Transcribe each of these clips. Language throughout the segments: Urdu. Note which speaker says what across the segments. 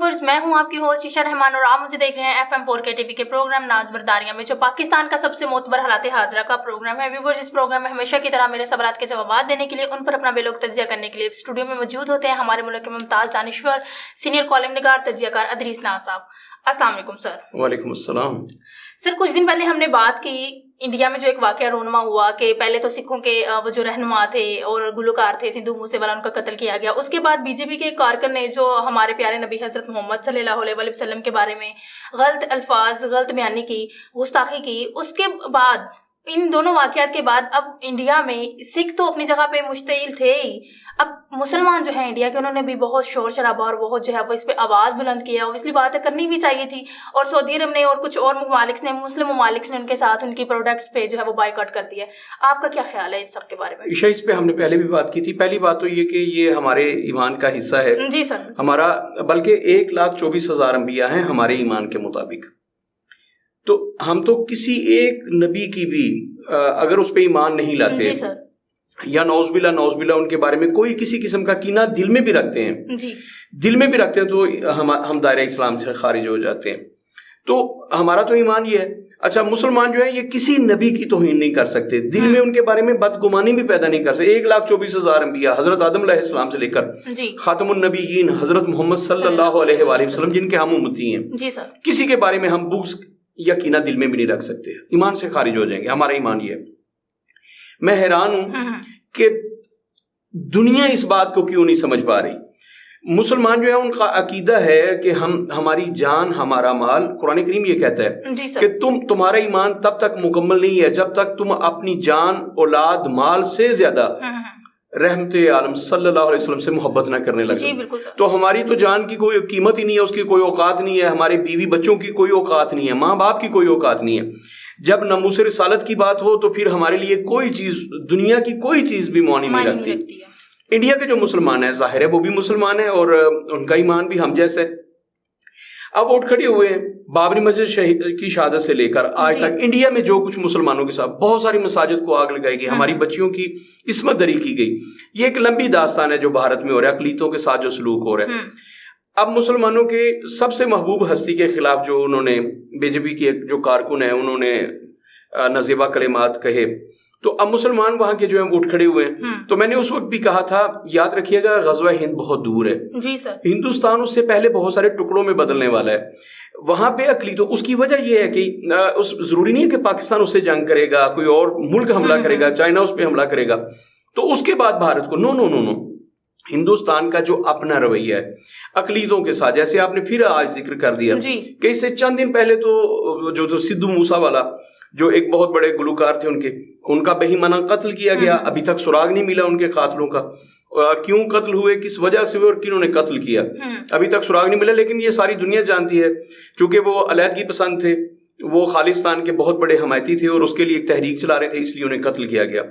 Speaker 1: ویورز، میں ہوں آپ کی ہوسٹ عشاء رحمان اور آپ مجھے دیکھ رہے ہیں FM4 KTV کے پروگرام ناز برداریاں میں، جو پاکستان کا سب سے معتبر حالات حاضرہ کا پروگرام ہے۔ ویورز، اس پروگرام میں ہمیشہ کی طرح میرے سوالات کے جوابات دینے کے لیے، ان پر اپنا بے لوگ تجزیہ کرنے کے لیے اسٹوڈیو میں موجود ہوتے ہیں ہمارے ملک کے ممتاز دانشور سینئر کالم نگار تجزیہ کار ادریس ناز صاحب۔ السلام علیکم سر۔
Speaker 2: وعلیکم السلام
Speaker 1: سر، کچھ دن پہلے ہم نے بات کی انڈیا میں جو ایک واقعہ رونما ہوا کہ پہلے تو سکھوں کے وہ جو رہنما تھے اور گلوکار تھے سندھو موسے والا، ان کا قتل کیا گیا۔ اس کے بعد بی جے پی کے ایک کارکن نے جو ہمارے پیارے نبی حضرت محمد صلی اللہ علیہ وسلم کے بارے میں غلط الفاظ، غلط بیانی کی، گستاخی کی۔ اس کے بعد ان دونوں واقعات کے بعد اب انڈیا میں سکھ تو اپنی جگہ پہ مشتعل تھے ہی، اب مسلمان جو ہیں انڈیا کے، انہوں نے بھی بہت شور شرابہ اور بہت جو ہے وہ اس پہ آواز بلند کیا۔ اوبیسلی باتیں کرنی بھی چاہیے تھی، اور سعودی عرب نے اور کچھ اور ممالک نے، مسلم ممالک نے ان کے ساتھ ان کی پروڈکٹس پہ جو ہے وہ بائیکاٹ کر دیا۔ آپ کا کیا خیال ہے ان سب کے بارے میں؟
Speaker 2: عشاء، اس پہ ہم نے پہلے بھی بات کی تھی۔ پہلی بات تو یہ کہ یہ ہمارے ایمان کا حصہ ہے
Speaker 1: جی سر،
Speaker 2: ہمارا، بلکہ 1,24,000 انبیاء ہیں ہمارے ایمان کے مطابق۔ تو ہم تو کسی ایک نبی کی بھی اگر اس پہ ایمان نہیں لاتے
Speaker 1: جی سر،
Speaker 2: یا نعوذ باللہ ان کے بارے میں کوئی کسی قسم کا کینہ دل میں بھی رکھتے ہیں،
Speaker 1: جی
Speaker 2: دل میں بھی رکھتے ہیں، تو ہم دائرہ اسلام سے خارج ہو جاتے ہیں۔ تو ہمارا تو ایمان یہ ہے۔ اچھا، مسلمان جو ہیں یہ کسی نبی کی توہین نہیں کر سکتے، دل میں ان کے بارے میں بدگمانی بھی پیدا نہیں کر سکتے۔ 1,24,000 انبیاء، حضرت آدم علیہ السلام سے لے کر خاتم النبیین حضرت محمد صلی اللہ علیہ وآلہ وسلم، جن کے ہم امتی ہیں،
Speaker 1: جی سر،
Speaker 2: کسی کے بارے میں ہم بغض یا کینہ دل میں بھی نہیں رکھ سکتے، ایمان سے خارج ہو جائیں گے۔ ہمارا ایمان یہ ہے۔ میں حیران ہوں کہ دنیا اس بات کو کیوں نہیں سمجھ پا رہی۔ مسلمان جو ہے ان کا عقیدہ ہے کہ ہماری جان ہمارا مال، قرآن کریم یہ کہتا ہے کہ تمہارا ایمان تب تک مکمل نہیں ہے جب تک تم اپنی جان، اولاد، مال سے زیادہ رحمت عالم صلی اللہ علیہ وسلم سے محبت نہ کرنے لگے۔ تو ہماری تو جان کی کوئی قیمت ہی نہیں ہے، اس کی کوئی اوقات نہیں ہے، ہمارے بیوی بچوں کی کوئی اوقات نہیں ہے، ماں باپ کی کوئی اوقات نہیں ہے۔ جب ناموس رسالت کی بات ہو تو پھر ہمارے لیے کوئی چیز، دنیا کی کوئی چیز بھی معنی نہیں رکھتی۔ انڈیا کے جو مسلمان ہیں، ظاہر ہے وہ بھی مسلمان ہیں اور ان کا ایمان بھی ہم جیسے۔ اب اٹھ کھڑے ہوئے ہیں، بابری مسجد کی شہادت سے لے کر آج تک انڈیا میں جو کچھ مسلمانوں کے ساتھ، بہت ساری مساجد کو آگ لگائی گئی، ہماری بچیوں کی عصمت دری کی گئی۔ یہ ایک لمبی داستان ہے جو بھارت میں ہو رہا ہے، اقلیتوں کے ساتھ جو سلوک ہو رہا ہے۔ اب مسلمانوں کے سب سے محبوب ہستی کے خلاف جو انہوں نے، بی جے پی کے جو کارکن ہیں، انہوں نے نازیبا کلمات کہے، تو اب مسلمان وہاں کے جو ہیں اٹھ کھڑے ہوئے ہیں۔ تو میں نے اس وقت بھی کہا تھا، یاد رکھیے گا غزوہ ہند بہت دور ہے،
Speaker 1: جی سر،
Speaker 2: ہندوستان اس سے پہلے بہت سارے ٹکڑوں میں بدلنے والا ہے۔ وہاں پہ اقلیتوں، اس کی وجہ یہ ہے کہ ضروری نہیں ہے کہ پاکستان اس سے جنگ کرے گا، کوئی اور ملک حملہ کرے گا، چائنا اس پہ حملہ کرے گا تو اس کے بعد بھارت کو نو ہندوستان کا جو اپنا رویہ ہے اقلیتوں کے ساتھ، جیسے آپ نے پھر آج ذکر کر دیا کہ اس سے چند دن پہلے تو جو سدھو موسا والا، جو ایک بہت بڑے گلوکار تھے، ان کا بہیمانہ قتل کیا گیا۔ ابھی تک سراغ نہیں ملا ان کے قاتلوں کا، کیوں قتل ہوئے، کس وجہ سے ہوئے اور کنہوں نے قتل کیا، ابھی تک سراغ نہیں ملا۔ لیکن یہ ساری دنیا جانتی ہے، چونکہ وہ علیحدگی پسند تھے، وہ خالصتان کے بہت بڑے حمایتی تھے اور اس کے لیے ایک تحریک چلا رہے تھے، اس لیے انہیں قتل کیا گیا۔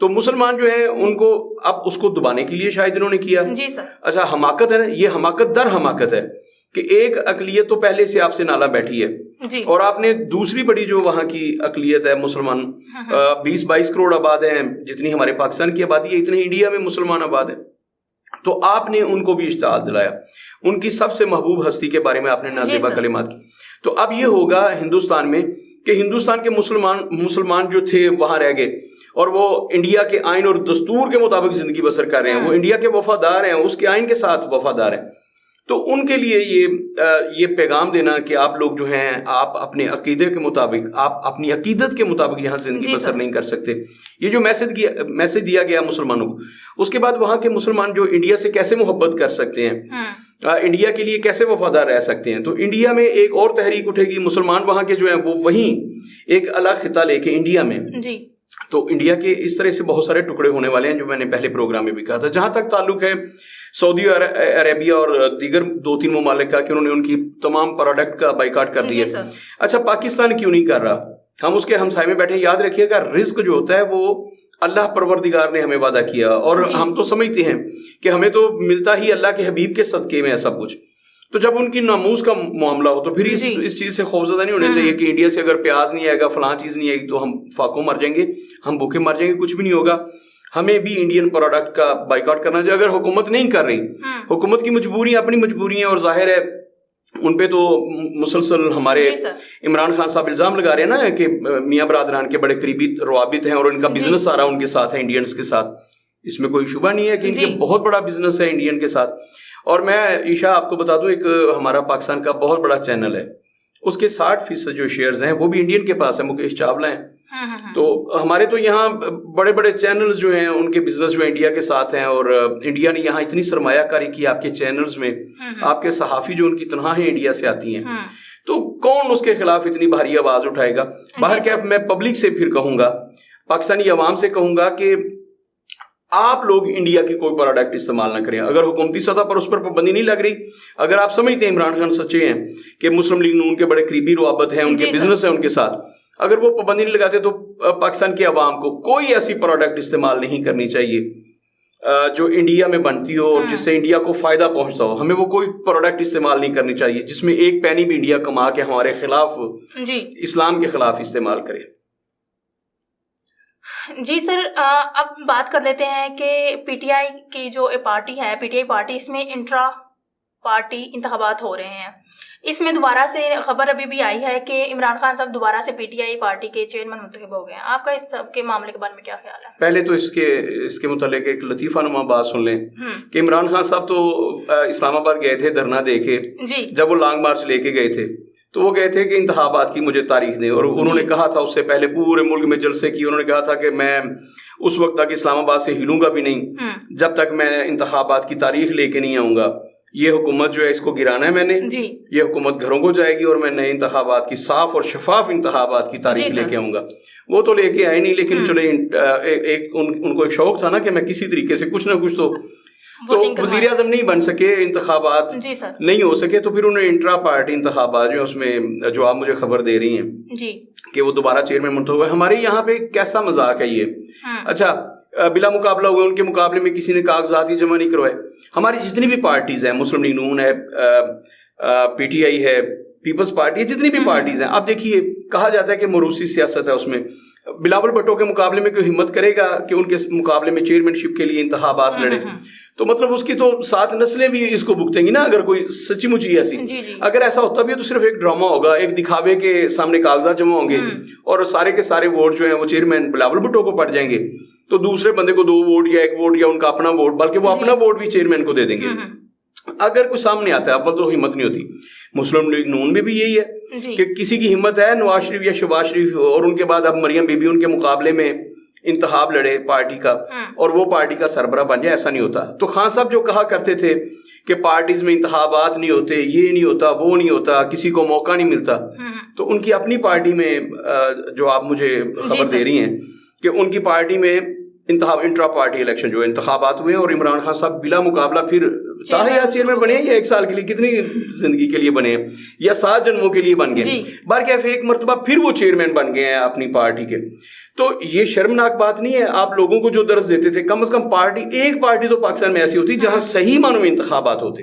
Speaker 2: تو مسلمان جو ہیں ان کو اب اس کو دبانے کے لیے شاید انہوں نے کیا۔
Speaker 1: جی سر،
Speaker 2: اچھا، حماقت ہے نا، یہ حماقت در حماقت ہے کہ ایک اقلیت تو پہلے سے آپ سے نالا بیٹھی ہے، اور آپ نے دوسری بڑی جو وہاں کی اقلیت ہے مسلمان، 20-22 کروڑ آباد ہیں، جتنی ہمارے پاکستان کی آبادی ہے اتنے انڈیا میں مسلمان آباد ہیں، تو آپ نے ان کو بھی اشتعال دلایا، ان کی سب سے محبوب ہستی کے بارے میں آپ نے نازیبا کلمات کی۔ تو اب یہ ہوگا ہندوستان میں کہ ہندوستان کے مسلمان جو تھے وہاں رہ گئے اور وہ انڈیا کے آئین اور دستور کے مطابق زندگی بسر کر رہے ہیں، وہ انڈیا کے وفادار ہیں، اس کے آئین کے ساتھ وفادار ہیں۔ تو ان کے لیے یہ پیغام دینا کہ آپ لوگ جو ہیں، آپ اپنے عقیدے کے مطابق، آپ اپنی عقیدت کے مطابق یہاں زندگی بسر نہیں کر سکتے، یہ جو میسج دیا گیا مسلمانوں کو، اس کے بعد وہاں کے مسلمان جو انڈیا سے کیسے محبت کر سکتے ہیں، انڈیا کے لیے کیسے وفادار رہ سکتے ہیں۔ تو انڈیا میں ایک اور تحریک اٹھے گی، مسلمان وہاں کے جو ہیں وہ وہیں ایک الگ خطہ لے کے انڈیا میں، تو انڈیا کے اس طرح سے بہت سارے ٹکڑے ہونے والے ہیں، جو میں نے پہلے پروگرام میں بھی کہا تھا۔ جہاں تک تعلق ہے سعودی عربیہ اور دیگر 2-3 ممالک کا کہ انہوں نے ان کی تمام پروڈکٹ کا بائیکاٹ کر دیا۔ اچھا، پاکستان کیوں نہیں کر رہا؟ ہم اس کے ہمسائے میں بیٹھے، یاد رکھیے گا رزق جو ہوتا ہے وہ اللہ پروردگار نے ہمیں وعدہ کیا، اور ہم تو سمجھتے ہیں کہ ہمیں تو ملتا ہی اللہ کے حبیب کے صدقے میں ہے سب کچھ۔ تو جب ان کی ناموس کا معاملہ ہو تو پھر اس چیز سے خوفزدہ نہیں ہونا چاہیے کہ انڈیا سے اگر پیاز نہیں آئے گا، فلاں چیز نہیں آئے گی تو ہم فاقوں مر جائیں گے، ہم بھوکے مر جائیں گے، کچھ بھی نہیں ہوگا۔ ہمیں بھی انڈین پروڈکٹ کا بائیکاٹ کرنا چاہیے۔ اگر حکومت نہیں کر رہی، حکومت کی مجبوریاں اپنی مجبوری ہیں، اور ظاہر ہے ان پہ تو مسلسل ہمارے عمران خان صاحب الزام لگا رہے ہیں نا کہ میاں برادران کے بڑے قریبی روابط ہیں اور ان کا بزنس آ رہا ان کے ساتھ ہے، انڈینز کے ساتھ. اس میں کوئی شبہ نہیں ہے کہ ان کے بہت بڑا بزنس ہے انڈین کے ساتھ. اور میں عشاء آپ کو بتا دوں، ایک ہمارا پاکستان کا بہت بڑا چینل ہے، اس کے 60% جو شیئرز ہیں وہ بھی انڈین کے پاس ہیں، مکیش چاولہ ہیں. تو ہمارے تو یہاں بڑے بڑے چینلز جو ہیں ان کے بزنس جو انڈیا کے ساتھ ہیں، اور انڈیا نے یہاں اتنی سرمایہ کاری کی آپ کے چینلز میں، آپ کے صحافی جو ان کی تنخواہیں انڈیا سے آتی ہیں، تو کون اس کے خلاف اتنی بھاری آواز اٹھائے گا؟ باہر کیا میں پبلک سے پھر کہوں گا، پاکستانی عوام سے کہوں گا کہ آپ لوگ انڈیا کی کوئی پروڈکٹ استعمال نہ کریں. اگر حکومتی سطح پر اس پر پابندی نہیں لگ رہی، اگر آپ سمجھتے ہیں عمران خان سچے ہیں کہ مسلم لیگ نون کے بڑے قریبی روابط ہیں، ان کے بزنس ہیں ان کے ساتھ، اگر وہ پابندی نہیں لگاتے تو پاکستان کے عوام کو کوئی ایسی پروڈکٹ استعمال نہیں کرنی چاہیے جو انڈیا میں بنتی ہو اور جس سے انڈیا کو فائدہ پہنچتا ہو. ہمیں وہ کوئی پروڈکٹ استعمال نہیں کرنی چاہیے جس میں ایک پینی بھی انڈیا کما کے ہمارے خلاف، اسلام کے خلاف استعمال کرے.
Speaker 1: جی سر، اب بات کر لیتے ہیں کہ پی ٹی آئی کی جو پارٹی ہے، پی ٹی آئی پارٹی، اس میں انٹرا پارٹی انتخابات ہو رہے ہیں. اس میں دوبارہ سے خبر ابھی بھی آئی ہے کہ عمران خان صاحب دوبارہ سے پی ٹی آئی پارٹی کے چیئرمین منتخب ہو گئے ہیں. آپ کا اس سب کے معاملے کے بارے میں کیا خیال ہے؟
Speaker 2: پہلے تو اس کے متعلق ایک لطیفہ نما بات سن لیں کہ عمران خان صاحب تو اسلام آباد گئے تھے دھرنا دے کے، جب وہ لانگ مارچ لے کے گئے تھے تو وہ گئے تھے کہ انتخابات کی مجھے تاریخ دیں، اور انہوں نے کہا تھا اس سے پہلے پورے ملک میں جلسے کی، انہوں نے کہا تھا کہ میں اس وقت تک اسلام آباد سے ہلوں گا بھی نہیں جب تک میں انتخابات کی تاریخ لے کے نہیں آؤں گا. یہ حکومت جو ہے اس کو گرانا ہے میں نے، یہ حکومت گھروں کو جائے گی اور میں نئے انتخابات کی، صاف اور شفاف انتخابات کی تاریخ لے کے آؤں گا. وہ تو لے کے آئے نہیں، لیکن چلے ان کو ایک شوق تھا نا کہ میں کسی طریقے سے کچھ نہ کچھ تو وزیر اعظم نہیں بن سکے، انتخابات نہیں ہو سکے، تو پھر انہوں نے انٹرا پارٹی انتخابات جو اس میں جو آپ مجھے خبر دے رہی ہیں کہ وہ دوبارہ چیئرمین منتخب ہوئے. ہمارے یہاں پہ کیسا مذاق ہے یہ؟ اچھا بلا مقابلہ ہوئے، ان کے مقابلے میں کسی نے کاغذات ہی جمع نہیں کروائے. ہماری جتنی بھی پارٹیز ہیں، مسلم لیگ نون ہے، پی ٹی آئی ہے، پیپلز پارٹی ہے، جتنی بھی پارٹیز ہیں، اب دیکھیے کہا جاتا ہے کہ موروثی سیاست ہے اس میں. بلاول بھٹو کے مقابلے میں کوئی ہمت کرے گا کہ ان کے مقابلے میں چیئرمین شپ کے لیے انتخابات لڑے؟ تو مطلب اس کی تو 7 نسلیں بھی اس کو بھگتیں گی نا، اگر کوئی سچی مچی ایسی. اگر ایسا ہوتا بھی ہے تو صرف ایک ڈرامہ ہوگا، ایک دکھاوے کے سامنے کاغذات جمع ہوں گے اور سارے کے سارے ووٹ جو ہیں وہ چیئرمین بلاول بھٹو کو پڑ جائیں گے، تو دوسرے بندے کو 2 ووٹ یا 1 ووٹ یا ان کا اپنا ووٹ، بلکہ وہ اپنا ووٹ بھی چیئرمین کو دے دیں گے. اگر کوئی سامنے آتا ہے، اول تو ہمت نہیں ہوتی. مسلم لیگ نون میں بھی یہی ہے کہ کسی کی ہمت ہے نواز شریف یا شہباز شریف اور ان کے بعد اب مریم بی بی ان کے مقابلے میں انتخاب لڑے پارٹی کا اور وہ پارٹی کا سربراہ بن جائے، ایسا نہیں ہوتا. تو خان صاحب جو کہا کرتے تھے کہ پارٹیز میں انتخابات نہیں ہوتے، یہ نہیں ہوتا، وہ نہیں ہوتا، کسی کو موقع نہیں ملتا، تو ان کی اپنی پارٹی میں جو آپ مجھے خبر دے رہی ہیں کہ ان کی پارٹی میں انٹرا پارٹی الیکشن جو انتخابات ہوئے ہیں اور عمران خان صاحب بلا مقابلہ پھر چاہے یا چیئرمین بنے یا 1 سال کے لیے، کتنی زندگی کے لیے بنے یا 7 جنموں کے لیے بن گئے، بلکہ ایک مرتبہ پھر وہ چیئرمین بن گئے ہیں اپنی پارٹی کے. تو یہ شرمناک بات نہیں ہے؟ آپ لوگوں کو جو درس دیتے تھے، کم از کم ایک پارٹی تو پاکستان میں ایسی ہوتی جہاں صحیح معنوں میں انتخابات ہوتے،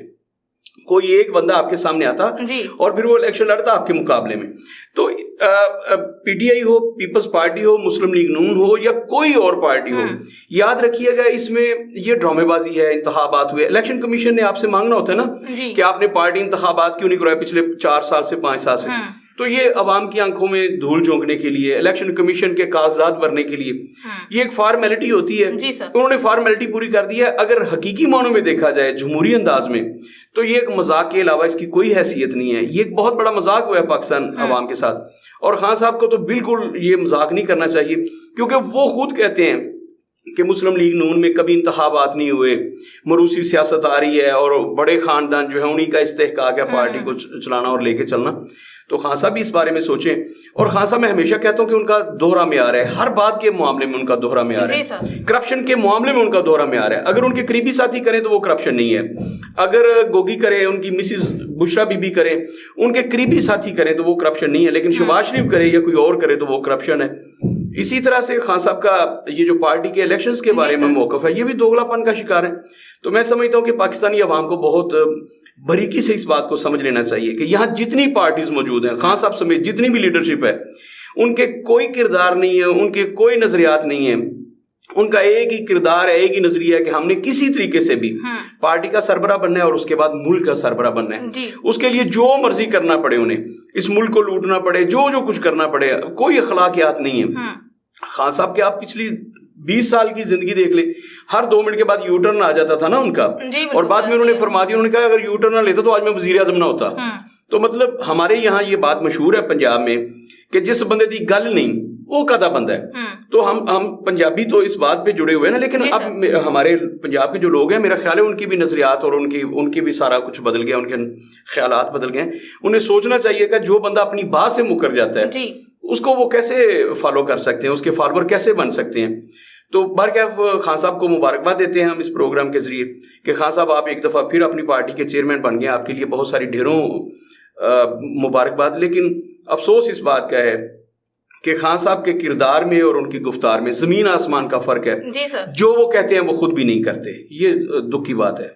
Speaker 2: کوئی ایک بندہ آپ کے سامنے آتا اور پھر وہ الیکشن لڑتا آپ کے مقابلے میں. تو پی ٹی آئی ہو، پیپلز پارٹی ہو، مسلم لیگ نون ہو یا کوئی اور پارٹی ہو، یاد رکھیے گا اس میں یہ ڈرامے بازی ہے. انتخابات ہوئے، الیکشن کمیشن نے آپ سے مانگنا ہوتا ہے نا کہ آپ نے پارٹی انتخابات کیوں نہیں کرائے پچھلے 4 سال سے 5 سال سے. تو یہ عوام کی آنکھوں میں دھول جھونکنے کے لیے، الیکشن کمیشن کے کاغذات بھرنے کے لیے یہ ایک فارمیلٹی ہوتی ہے. انہوں نے فارمیلٹی پوری کر دی ہے. اگر حقیقی معنوں میں دیکھا جائے جمہوری انداز میں تو یہ ایک مذاق کے علاوہ اس کی کوئی حیثیت نہیں ہے. یہ ایک بہت بڑا مذاق ہوا ہے پاکستان عوام کے ساتھ، اور خان صاحب کو تو بالکل یہ مذاق نہیں کرنا چاہیے، کیونکہ وہ خود کہتے ہیں کہ مسلم لیگ نون میں کبھی انتخابات نہیں ہوئے، موروثی سیاست آ رہی ہے اور بڑے خاندان جو ہے انہی کا استحقاق ہے پارٹی کو چلانا اور لے کے چلنا. تو خان صاحب بھی اس بارے میں سوچیں. اور خان صاحب میں ہمیشہ کہتا ہوں کہ ان کا دوہرا معیار ہے، ہر بات کے معاملے میں ان کا دوہرا معیار ہے. کرپشن کے معاملے میں ان کا دوہرا معیار ہے. اگر ان کے قریبی ساتھی کریں تو وہ کرپشن نہیں ہے، اگر گوگی کرے، ان کی مسز بشرا بی بی کریں، ان کے قریبی ساتھی کریں تو وہ کرپشن نہیں ہے، لیکن شہباز شریف کرے یا کوئی اور کرے تو وہ کرپشن ہے. اسی طرح سے خان صاحب کا یہ جو پارٹی کے الیکشنز کے بارے میں موقف ہے یہ بھی دوگلا پن کا شکار ہے. تو میں سمجھتا ہوں کہ پاکستانی عوام کو بہت باریکی سے اس بات کو سمجھ لینا چاہیے کہ یہاں جتنی پارٹیز موجود ہیں، خان صاحب سمیت جتنی بھی لیڈرشپ ہے، ان کے کوئی کردار نہیں ہے، ان کے کوئی نظریات نہیں ہیں ان کا ایک ہی کردار ہے, ایک ہی نظریہ ہے کہ ہم نے کسی طریقے سے بھی پارٹی کا سربراہ بننا ہے اور اس کے بعد ملک کا سربراہ بننا ہے. اس کے لیے جو مرضی کرنا پڑے انہیں, اس ملک کو لوٹنا پڑے, جو کچھ کرنا پڑے, کوئی اخلاقیات نہیں ہے. خان صاحب کے آپ پچھلی 20 سال کی زندگی دیکھ لیں, ہر 2 منٹ کے بعد یو ٹرن آ جاتا تھا نا ان کا, اور بعد میں انہوں نے فرما دیا, انہوں نے کہا اگر یو ٹرن نہ لیتا تو آج میں وزیر اعظم نہ ہوتا. تو مطلب ہمارے یہاں یہ بات مشہور ہے پنجاب میں کہ جس بندے دی گل نہیں وہ کدا بندہ ہے. تو ہم پنجابی تو اس بات پہ جڑے ہوئے ہیں نا, لیکن اب ہمارے پنجاب کے جو لوگ ہیں, میرا خیال ہے ان کی بھی نظریات اور ان کی بھی سارا کچھ بدل گیا, ان کے خیالات بدل گئے. انہیں سوچنا چاہیے کہ جو بندہ اپنی بات سے مکر جاتا ہے اس کو وہ کیسے فالو کر سکتے ہیں, اس کے فالوور کیسے بن سکتے ہیں. تو بہرکیف خان صاحب کو مبارکباد دیتے ہیں ہم اس پروگرام کے ذریعے کہ خان صاحب آپ ایک دفعہ پھر اپنی پارٹی کے چیئرمین بن گئے, آپ کے لیے بہت ساری ڈھیروں مبارکباد. لیکن افسوس اس بات کا ہے کہ خان صاحب کے کردار میں اور ان کی گفتار میں زمین آسمان کا فرق ہے. جو وہ کہتے ہیں وہ خود بھی نہیں کرتے, یہ دکھ کی بات ہے.